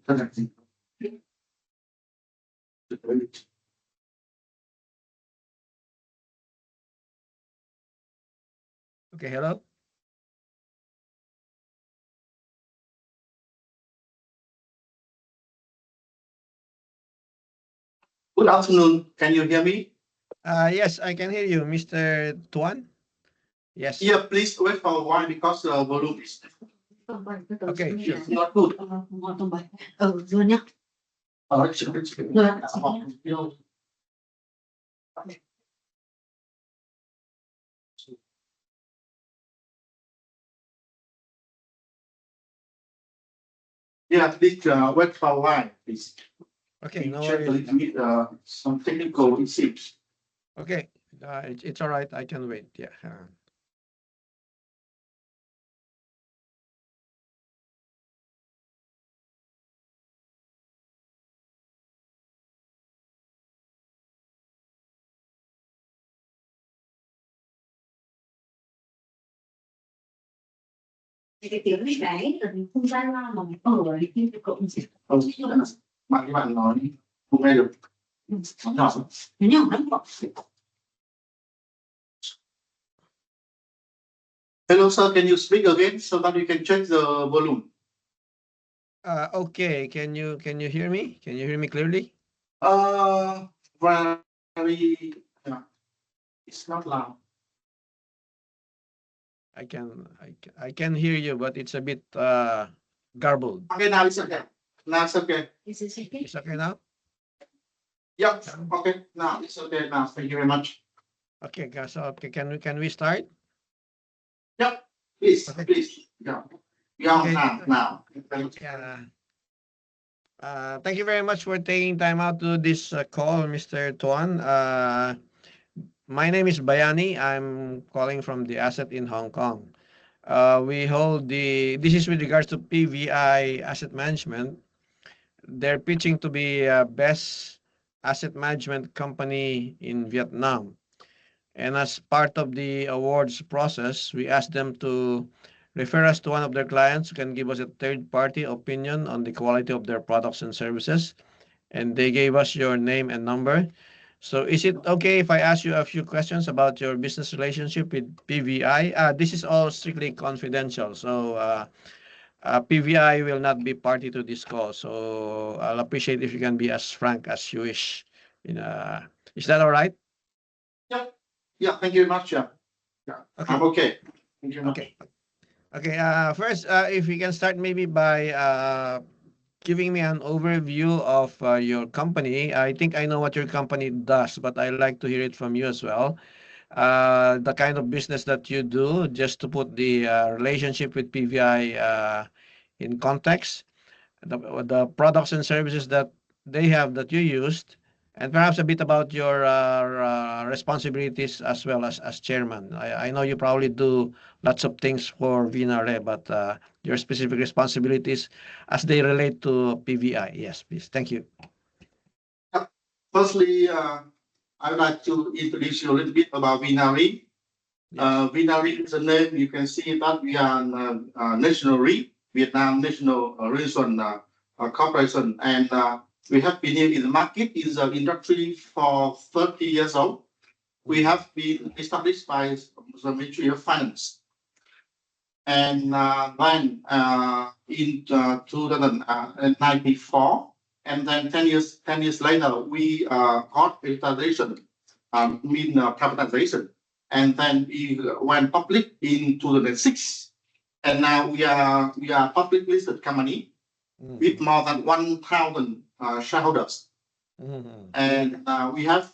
Okay, hello. Good afternoon. Can you hear me? Yes, I can hear you, Mr. Tuan. Yes. Yeah, please wait for a while because the volume is Okay, sure. not good. Rồi nhá. Rồi ạ. Yeah, please wait for a while, please. Okay, We no check worries. with some technical issues. Okay, it's all right. I can wait. Yeah. Cái tiếng này đấy là mình không ra mà mình ở thì kim cộng gì. Các bạn nói không nghe được. Nhỏ nhỏ lắm. Hello, sir. Can you speak again so that we can check the volume? Okay. Can you hear me? Can you hear me clearly? Very. It's not loud. I can hear you, but it's a bit garbled. Okay, now it's okay. Now it's okay. Is it okay? It's okay now? Yep. Okay. Now it's okay. Now thank you very much. Okay, guys. Okay, can we start? Yep. Please, Okay. please. Yeah. Yeah. Okay. Now. Yeah. Thank you very much for taking time out to this call, Mr. Tuan. My name is Bayani. I'm calling from the asset in Hong Kong. We hold this is with regards to PVI Asset Management. They're pitching to be best asset management company in Vietnam. And as part of the awards process, we asked them to refer us to one of their clients who can give us a third-party opinion on the quality of their products and services. And they gave us your name and number. So is it okay if I ask you a few questions about your business relationship with PVI? This is all strictly confidential. So PVI will not be party to this call. So I'll appreciate if you can be as frank as you wish. Is that all right? Yep. Yeah. Thank you very much. Yeah. Okay. I'm okay. Thank you very much. Okay. Okay. First, if we can start maybe by giving me an overview of your company. I think I know what your company does, but I'd like to hear it from you as well. The kind of business that you do, just to put the relationship with PVI in context, the products and services that they have that you used, and perhaps a bit about your responsibilities as well as chairman. I know you probably do lots of things for VNRE, but your specific responsibilities as they relate to PVI. Yes, please. Thank you. Firstly, I would like to introduce you a little bit about Vinari. Vinari is a name. You can see that we are national REIT, Vietnam National Reinsurance Corporation, and we have been here in the market in the industry for 30 years old. We have been established by the Ministry of Finance, and then in 2094, and then 10 years later, we got capitalization, capitalization, and then we went public in 2006, and now we are public listed company with more than 1,000 shareholders. And we have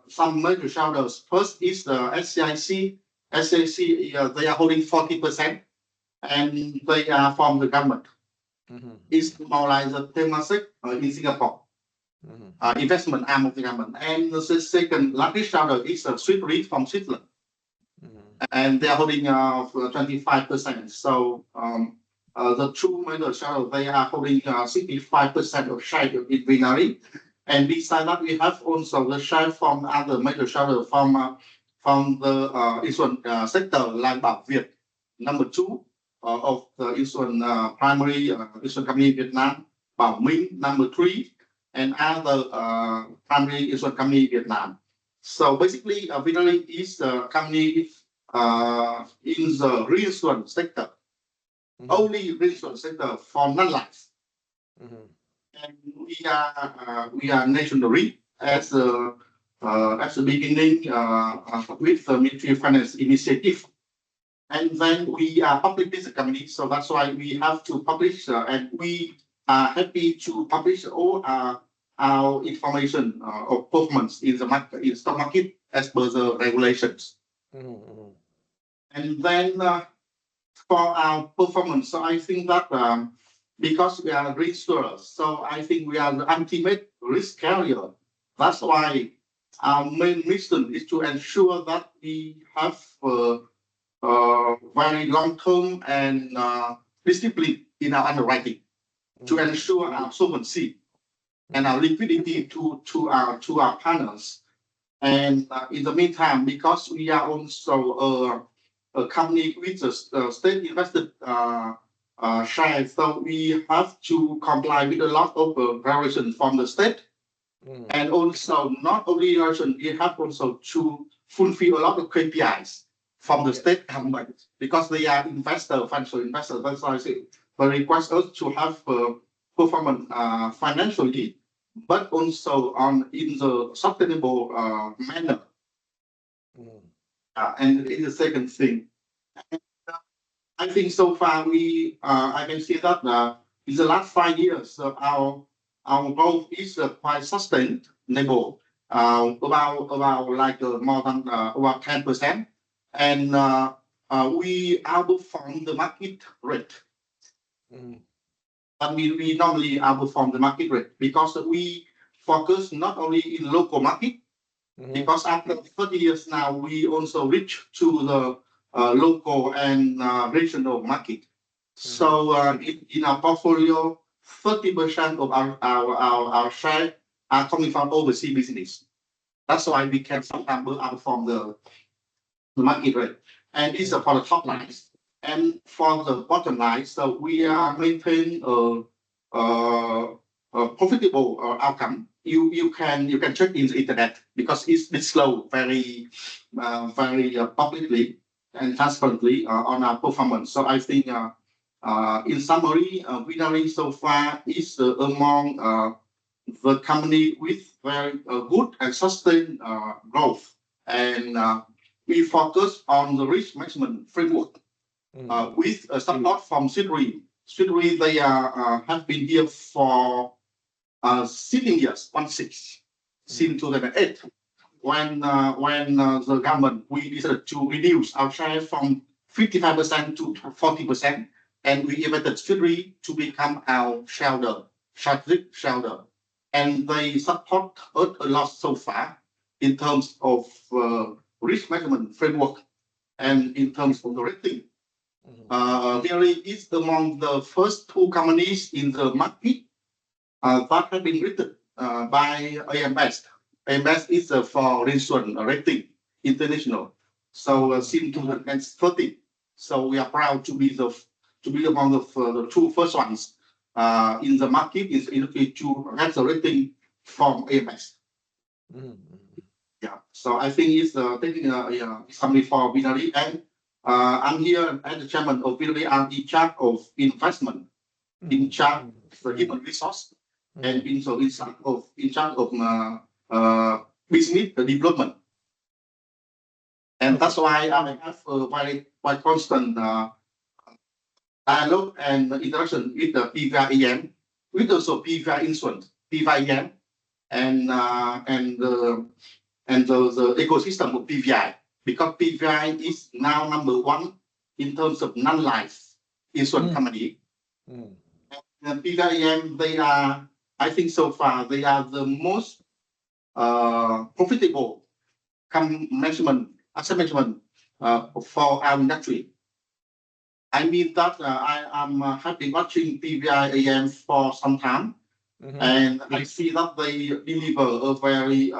some major shareholders. First is the SCIC. SCIC, they are holding 40%, and they are from the government. It's more like the Temasek in Singapore, investment arm of the government. And the second largest shareholder is the Swiss REIT from Switzerland, and they are holding 25%. So the two major shareholders, they are holding 65% of shares in Vinari. And besides that, we have also the share from other major shareholders from the insurance sector, like Bảo Việt, number 2 of the insurance primary insurance company in Vietnam. Bảo Minh number 3, and other primary insurance company in Vietnam. So basically, Vinary is a company in the reinsurance sector, only reinsurance sector for non-life. And we are nationally as the beginning with the Ministry of Finance initiative. And then we are public business company, so that's why we have to publish, and we are happy to publish all our information of performance in the market, in stock market, as per the regulations. And then for our performance, so I think that because we are reinsurers, so I think we are the ultimate risk carrier. That's why our main mission is to ensure that we have very long-term and discipline in our underwriting to ensure our solvency and our liquidity to our partners. And in the meantime, because we are also a company with a state invested share, so we have to comply with a lot of regulations from the state. And also not only regulation, we have also to fulfill a lot of KPIs from the state government because they are financial investors. That's why they request us to have performance financially, but also in the sustainable manner. And it's the second thing. And, I think so far I can see that in the last 5 years our growth is quite sustainable, about like more than about 10%, and we outperform the market rate. But we normally outperform the market rate because we focus not only in local market, because after 30 years now we also reach to the local and regional market. So in our portfolio, 30% of our share are coming from overseas business. That's why we can sometimes outperform the market rate. And this is for the top lines. And for the bottom line, so we are maintaining a profitable outcome. You can check in the internet because it's disclosed very publicly and transparently on our performance. So I think in summary, Vinary so far is among the company with very good and sustained growth. And we focus on the risk management framework with support from Sudri. Sudri, they have been here for 16 years, 16, since 2008. When the government, we decided to reduce our share from 55% to 40%, and we invited Sudri to become our strategic shareholder. And they support us a lot so far in terms of risk management framework and in terms of the rating. Vinary is among the first 2 companies in the market that have been rated by AM Best. AM Best is for reinsurance rating international. So since 2013, so we are proud to be among the 2 first ones in the market is to have the rating from AM Best. Yeah. So I think it's taking something for Vinary, and I'm here as the chairman of Vinary. I'm in charge of investment, in charge of human resource, and in charge of business development. And that's why I have a very quite constant dialogue and interaction with the PVI-EM, with also PVI Insurance, PVI-EM, and the ecosystem of PVI, because PVI is now number 1 in terms of non-life insurance company. And PVI-EM, they are, I think so far, they are the most profitable asset management for our industry. I mean that have been watching PVI-EM for some time, and I see that they deliver a very,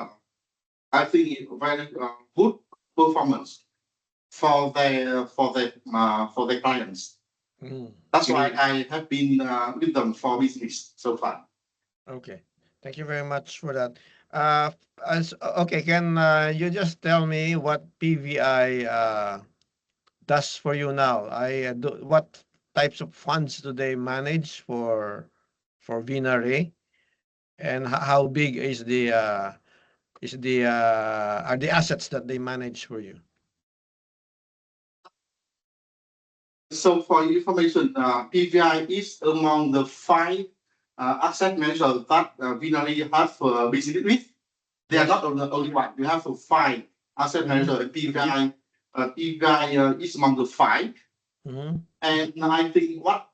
I think, very good performance for their clients. Mm. That's why I have been with them for business so far. Okay. Thank you very much for that. Okay, can you just tell me what PVI does for you now? What types of funds do they manage for Vina Re, and how big is the are the assets that they manage for you? So for your information, PVI is among the five asset managers that Vinari have business with. They are not the only one. You have five asset managers, and PVI is among the five. Mm-hmm. And I think what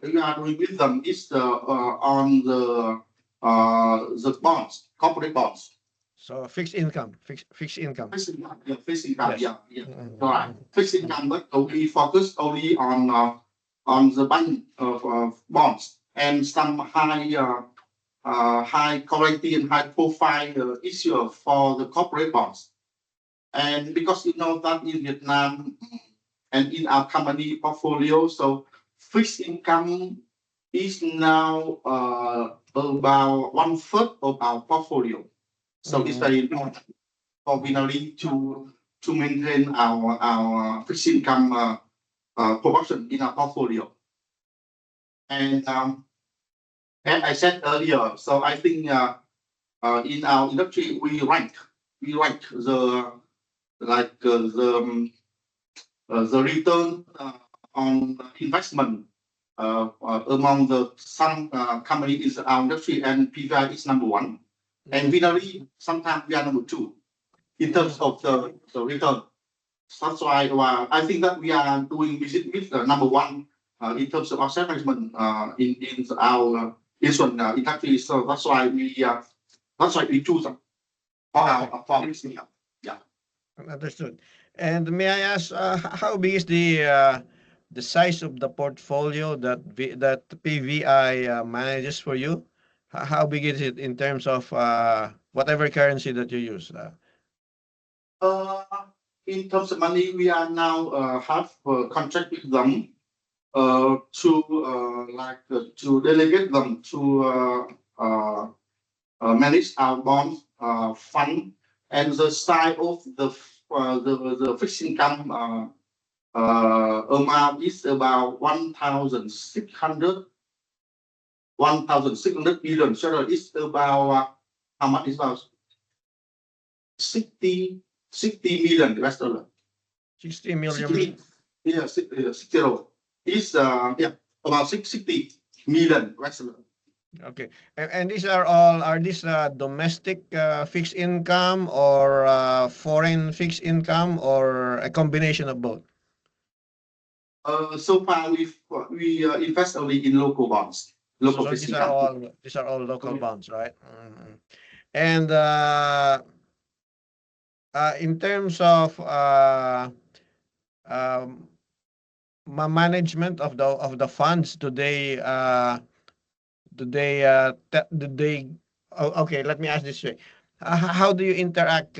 we are doing with them is on the bonds, corporate bonds. So fixed income, fixed income. Fixed income, yeah, fixed income, Yes. yeah. Mhm. Right. Fixed income, but we focus only on the bank of bonds and some high quality and high profile issue for the corporate bonds. And because you know that in Vietnam and in our company portfolio, so fixed income is now about 1/3 of our portfolio. So it's very important for Vinari to maintain our fixed income proportion in our portfolio. And as I said earlier, so I think in our industry we rank the return on investment among the some companies in our industry, and PVI is number one, and Vinari sometimes we are number two in terms of the return. That's why I think that we are doing business with number one in terms of asset management in our insurance industry. So that's why we choose them for our business. Yeah. Understood. And may I ask, how big is the size of the portfolio that PVI manages for you? How big is it in terms of whatever currency that you use? Uh, in terms of money, we are now have a contract with them to delegate them to manage our bond fund, and the size of the fixed income amount is about 1,600 billion. So it's about how much is about 60 million US dollar. 60 million. 60, yeah, 60. Is about 60 million US dollar. Okay. And these are these domestic fixed income or foreign fixed income or a combination of both? So far we invest only in local bonds, local So fixed these are income. all local bonds, right? Mhm. And in terms of um, management of the funds, do they okay, let me ask this way. How do you interact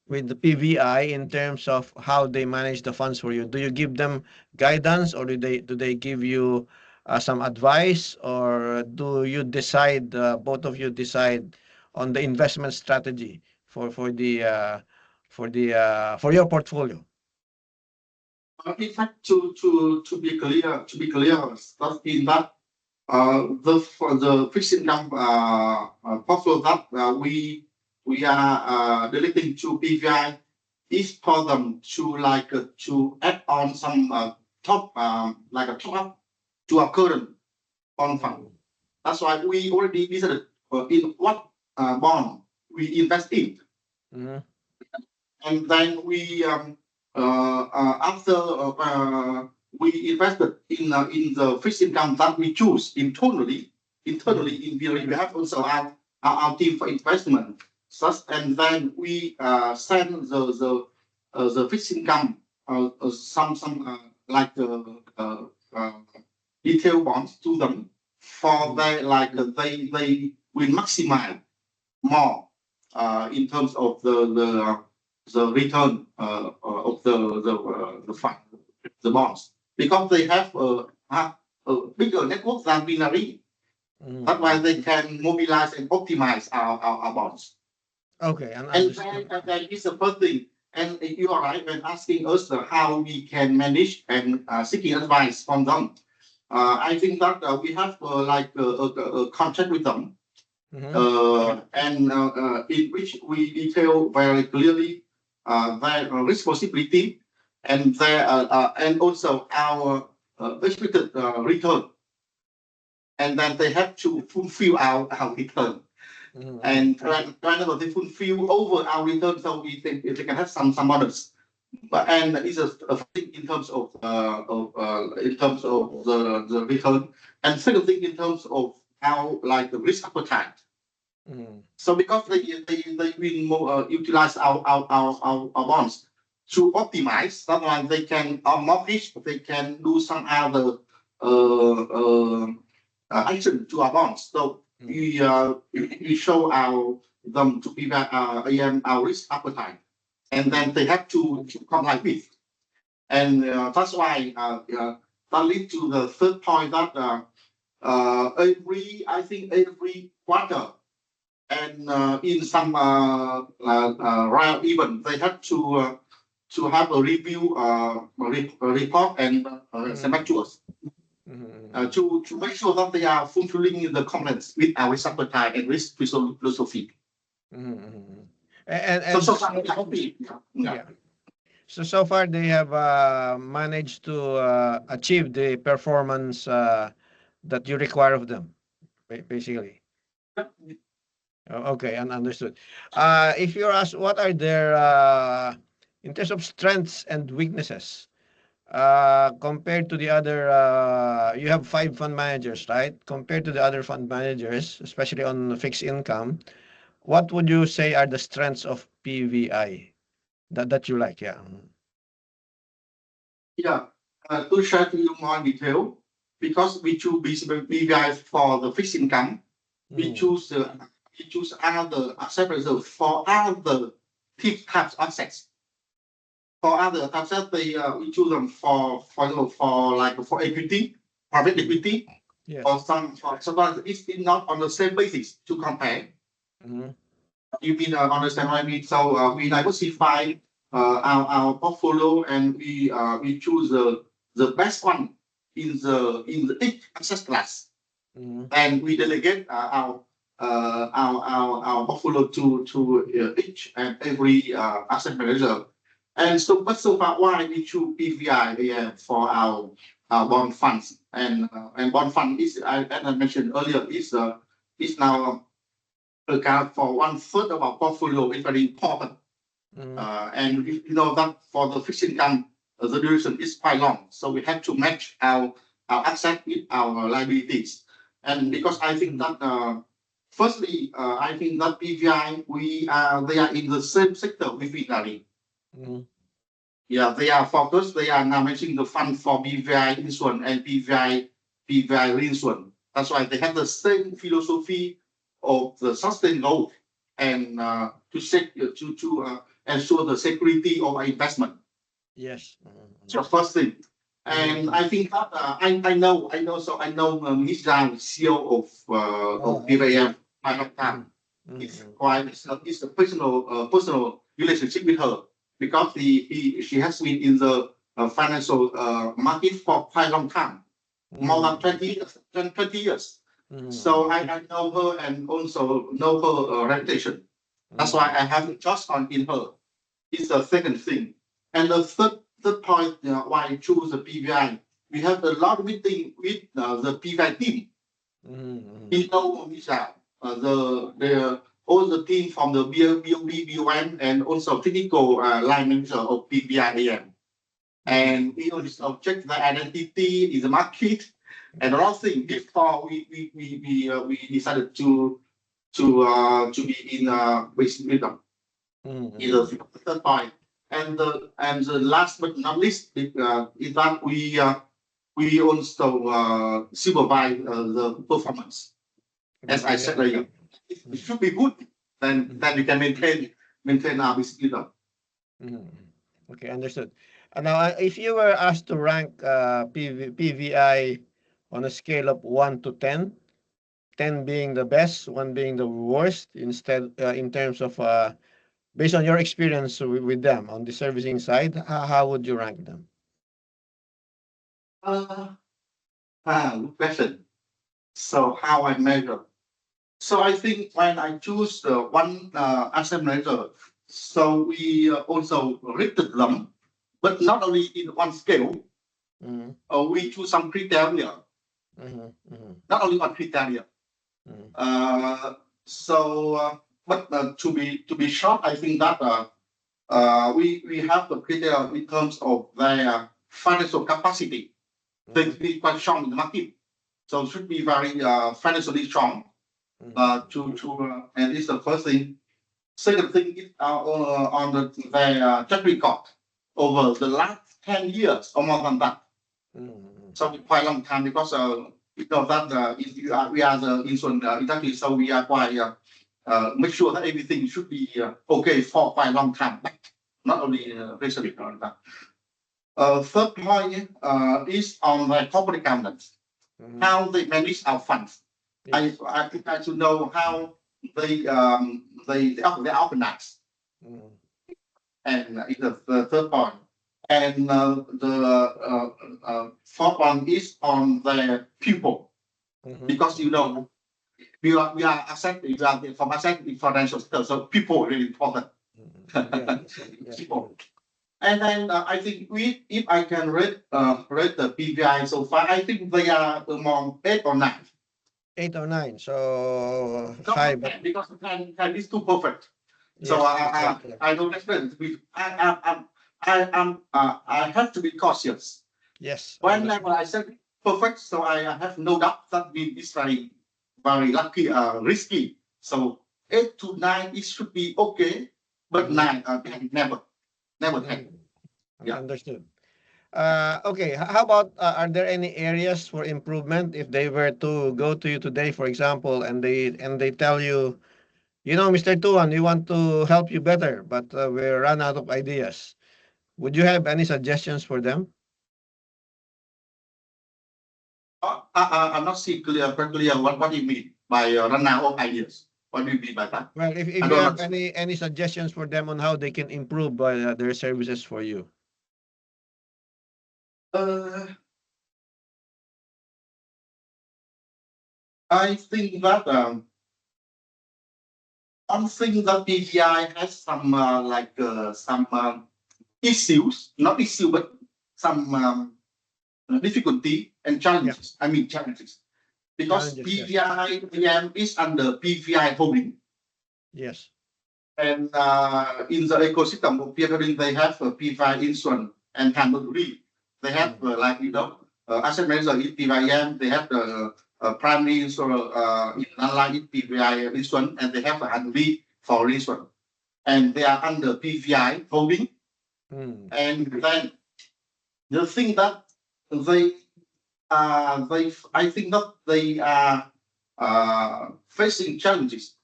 with the PVI in terms of how they manage the funds for you? Do you give them guidance, or do they give you some advice, or do you decide, both of you decide on the investment strategy for your portfolio? In fact, to be clear, that in that for the fixed income portfolio that we are delegating to PVI is for them to add on some top up to our current bond fund. That's why we already decided in what bond we invest in. Mhm. And then after we invested in the fixed income that we choose internally in VRE, we have also our team for investment. And then we send the fixed income some detailed bonds to them for they will maximize more in terms of the return of the fund. the bonds because they have a bigger network than binary. Mhm. That's why they can mobilize and optimize our bonds. Okay, And understood. that is the first thing. And you are right when asking us how we can manage and seeking advice from them. I think that we have a contract with them, Mhm. in which we detail very clearly their responsibility and their and also our expected return, and then they have to fulfill our return. Mhm. And whenever they fulfill over our return, so we think they can have some bonus. But and it's a thing in terms of the return, and second thing in terms of our like the risk appetite. Mhm. So because they will more, utilize our bonds to optimize, that one they can mortgage, they can do some other action to our bonds. So we show them to be again our risk appetite, and then they have to comply with. And that's why that leads to the third point that I think every quarter and in some rare event they have to have a review report and send back to us Mhm. to make sure that they are fulfilling the compliance with our risk appetite and risk philosophy. Mhm. Mhm. And So far we are happy. yeah. So far they have managed to achieve the performance that you require of them, basically. Okay, and understood. If you're asked what are their in terms of strengths and weaknesses, compared to the other, you have five fund managers, right? Compared to the other fund managers, especially on fixed income, what would you say are the strengths of PVI that you like? Yeah. Yeah, to share to you more detail, because we choose BVI for the fixed income, we Mhm. choose other asset reserve for other types of assets. For other assets, we choose them for like for equity, private equity, Yes. or sometimes it's not on the same basis to compare. Mhm. You mean understand what I mean? So we diversify our portfolio and we choose the best one in the each asset class, Mhm. and we delegate our portfolio to each and every asset manager. And so far, why we choose PVI for our bond funds, and bond fund is, as I mentioned earlier, is now account for 1/3 of our portfolio. Is very important. Mhm. And we know that for the fixed income, the duration is quite long. So we have to match our asset with our liabilities. And because I think that, firstly, I think that PVI, they are in the same sector with Vinari. Mhm. Yeah, they are focused. They are now managing the fund for PVI insurance and PVI reinsurance. That's why they have the same philosophy of the sustained growth and to ensure the security of our investment. Yes. Mhm. So first thing, and I think that I know Ms. Zhang, CEO of PVM. I have time. It's Mhm. quite it's a personal relationship with her because she has been in the financial market for quite a long time, more than 20 years. So I know her and also know her reputation. That's why I have a trust in her. It's the second thing. And the third point, why I choose the PVI, we have a lot of meeting with the PVI team. Mhm. You know, Misha, all the team from the BOB, BOM, and also technical line manager of PVI AM. And we also check the identity in the market and a lot of things before we decided to be in with them. Is the third point. And the last but not least is that we also supervise the performance. As I said earlier, if it should be good, then we can maintain our business. Mhm. Okay, understood. Now, if you were asked to rank PVI on a scale of 1 to 10, 10 being the best, 1 being the worst, instead in terms of based on your experience with them on the servicing side, how would you rank them? Good question. So how I measure? So I think when I choose the one asset manager, so we also rated them, but not only in one scale. Mhm, We choose some criteria, mhm, mhm, not only one criteria. mhm, But to be short, I think that we have the criteria in terms of their financial capacity. They mhm, be quite strong in the market, so should be very financially strong. mhm, And it's the first thing. Second thing is on their track record over the last 10 years or more than that. mhm, So quite a long time because that we are the insurance industry, so we are quite make sure that everything should be okay for quite a long time, not only recently. Third point is on the corporate governance, mhm. how they manage our funds. Yes. I think I should know how they organize, Mhm, and it's the third point. And the fourth one is on the people, mhm, because we are asset, we are from asset in financial sector, so people are really important. mhm. Yes, yes. People. And then I think if I can rate the PVI so far, I think they are among 8 or 9. 8 or 9, so Not high, not but 10, because 10 is too perfect. So yes, exactly. I don't expect I have to be cautious. Yes, Whenever I said perfect, so I have no doubt that it's very lucky, risky. So 8 to 9, it should be okay, but Mhm, 9, 10, never 10. mhm. Yeah. Understood. Okay, how about are there any areas for improvement if they were to go to you today, for example, and they tell you, you know, Mr. Tuan, we want to help you better, but we run out of ideas. Would you have any suggestions for them? I'm not see very clear what do you mean by run out of ideas. What do you mean by that? Well, if I you don't have understand. any suggestions for them on how they can improve their services for you. Uh, I think that one thing that PGI has some some issues, not issue, but some difficulty and Yeah, challenges. I mean challenges, because challenges, yes. PVI PM is under PVI holding, Yes. and in the ecosystem of PVI holding, they have PVI insurance and handle re. They have Mm, asset manager in PVIM. They have the primary insurer in online in PVI insurance, and they have a handle re for insurance, and they are under PVI holding. mm, And then the thing that they I think that they are facing challenges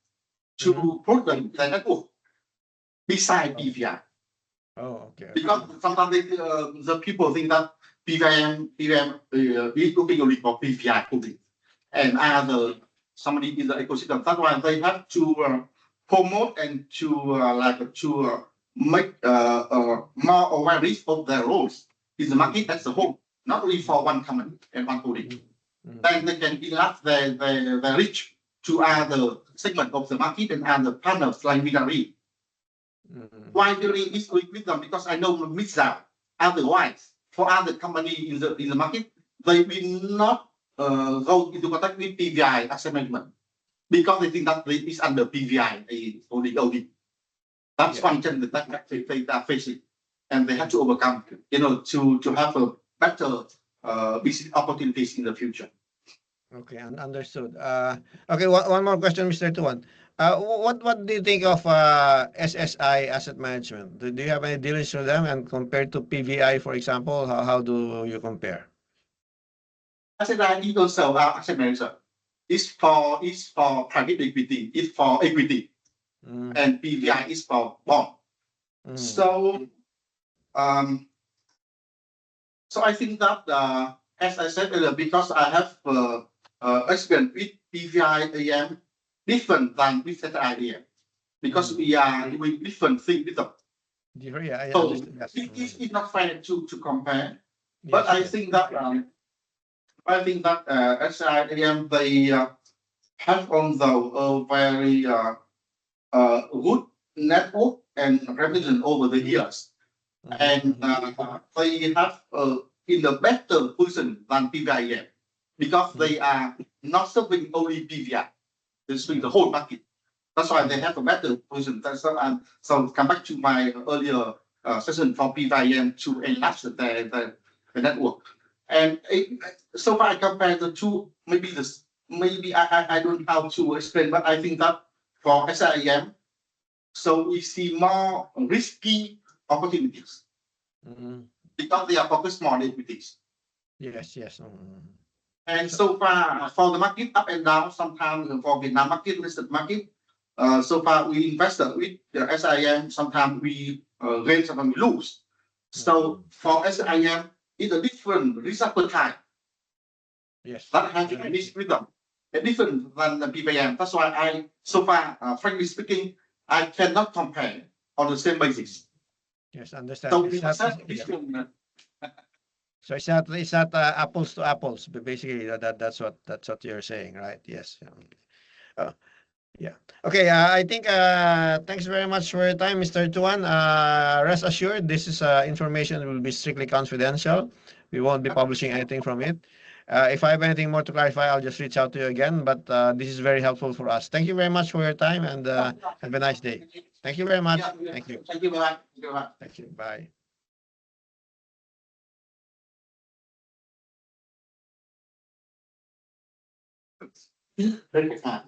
mhm. to program their network beside Oh, PVI, oh, okay, okay. because sometimes the people think that PVM is looking only for PVI only, and other somebody in the ecosystem. That's why they have to promote and to make more awareness of their roles in the market Mm, as a whole, not only for one company and one holding. mm, mm, Then they can enlarge their reach to other segment of the market and other partners like Vidari. mm, Why Vidari is with them? Because I know miss out. Otherwise, for other company in the market, they will not go into contact with PVI asset management, because they think that it is under PVI only. That's yes. one challenge that they are facing, and they have to overcome. To have a better business opportunities in the future. Okay, understood. Okay, one more question, Mr. Tuan. What do you think of SSI Asset Management? Do you have any dealings with them, and compared to PVI, for example, how do you compare? Asset liability also asset manager is for private equity, is for equity, Mm, and PVI is for bond. mm, So um, So I think that, as I said earlier, because I have experience with PVI AM different than with SIM, because we are doing different things with them. Yeah, I So understand. Yes. it's not fair to compare. Yes, But I yes. think that SIM they have on the very good network and reputation over the years, and they have in a better position than PVIM because they are not serving only PVI, they serving the whole market. That's why they have a better position. That's so come back to my earlier session for PVIM to enlarge the network. And so far I compare the two, maybe I don't know how to explain, but I think that for SIM, so we see more risky opportunities because they are focused more on equities. Yes, yes. And so far for the market up and down, sometimes for Vietnam market, listed market, so far we invested with the SIM, sometimes we gain, sometimes we lose. So for SIM, it's a different risk appetite. Yes. That having a niche rhythm, different than the PVM. That's why so far, frankly speaking, I cannot compare on the same basis. Yes, understand. So It's we not, have different. so it's not apples to apples, but basically that's what you're saying, right? Yes. Yeah. Okay. I think thanks very much for your time, Mr. Tuan. Rest assured, this is information will be strictly confidential. We won't be publishing anything from it. If I have anything more to clarify, I'll just reach out to you again. But this is very helpful for us. Thank you very much for your time, and have a nice day. Thank you very much. Thank you. Thank you very much. Thank you very much. Thank you. Bye. Very good.